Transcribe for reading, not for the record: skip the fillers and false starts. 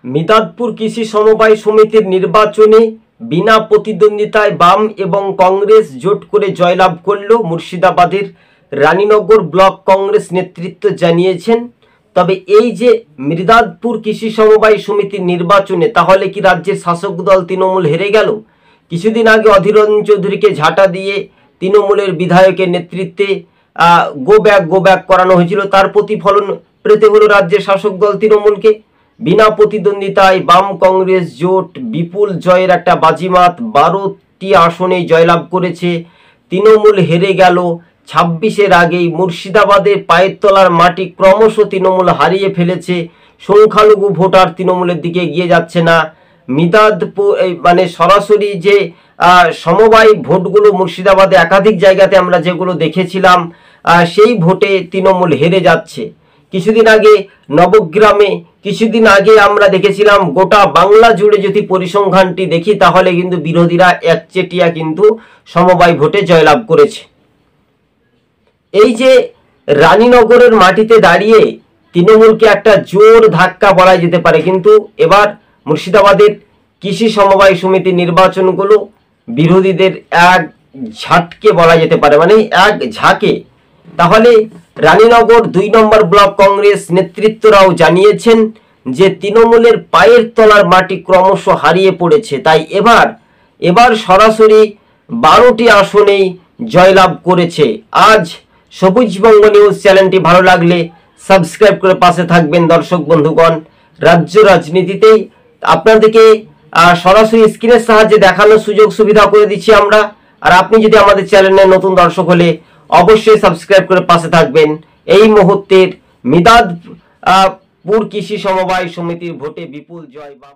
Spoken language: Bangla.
মিদাদপুর কৃষি সমবায় সমিতির নির্বাচনে বিনা প্রতিদ্বন্দ্বিতায় বাম এবং কংগ্রেস জোট করে জয়লাভ করল মুর্শিদাবাদের রানীনগর ব্লক কংগ্রেস নেতৃত্ব জানিয়েছেন। তবে এই যে মিদাদপুর কৃষি সমবায় সমিতির নির্বাচনে তাহলে কি রাজ্যের শাসক দল তৃণমূল হেরে গেল? কিছুদিন আগে অধীর রঞ্জন চৌধুরীকে ঝাঁটা দিয়ে তৃণমূলের বিধায়কের নেতৃত্বে গো ব্যাক করানো হয়েছিল, তার প্রতিফলন পেতে হলো রাজ্যের শাসক দল তৃণমূলকে। বিনা প্রতিদ্বন্দ্বিতায় বাম কংগ্রেস জোট বিপুল জয়ের একটা বাজিমাত 12টি আসনে জয়লাভ করেছে। তৃণমূল হেরে গেল 26-এর আগেই। মুর্শিদাবাদের পায়ের তলার মাটি ক্রমশ তৃণমূল হারিয়ে ফেলেছে। সংখ্যালঘু ভোটার তৃণমূলের দিকে এগিয়ে যাচ্ছে না। মিদাদপুর মানে সরাসরি যে সমবায় ভোটগুলো মুর্শিদাবাদে একাধিক জায়গাতে আমরা যেগুলো দেখেছিলাম, সেই ভোটে তৃণমূল হেরে যাচ্ছে। কিছুদিন আগে নবগ্রামে, কিছুদিন আগে আমরা দেখেছিলাম গোটা বাংলা জুড়ে যদি পরিসংখ্যানটি দেখি তাহলে কিন্তু বিরোধীরা একচেটিয়া কিন্তু সমবায় ভোটে জয়লাভ করেছে। এই যে রানীনগরের মাটিতে দাঁড়িয়ে তৃণমূলকে একটা জোর ধাক্কা বলা যেতে পারে, কিন্তু এবার মুর্শিদাবাদের কৃষি সমবায় সমিতির নির্বাচনগুলো বিরোধীদের এক ঝাটকে বলা যেতে পারে, মানে এক ঝাঁকে। তাহলে রানীনগর 2 নম্বর ব্লক কংগ্রেস নেতৃত্বরাও জানিয়েছেন যে তৃণমূলের পায়ের তলার মাটি ক্রমশ হারিয়ে পড়েছে। তাই এবার সরাসরি 12টি আসনেই জয়লাভ করেছে। আজ সবুজবঙ্গ নিউজ চ্যানেলটি ভালো লাগলে সাবস্ক্রাইব করে পাশে থাকবেন। দর্শক বন্ধুগণ, রাজ্য রাজনীতিতেই আপনাদেরকে সরাসরি স্ক্রিনের সাহায্যে দেখানোর সুযোগ সুবিধা করে দিচ্ছি আমরা। আর আপনি যদি আমাদের চ্যানেলে নতুন দর্শক হলে অবশ্যই সাবস্ক্রাইব করে পাশে থাকবেন। এই মুহূর্তের মিদাদপুর কৃষি সমবায় সমিতির ভোটে বিপুল জয় বাম।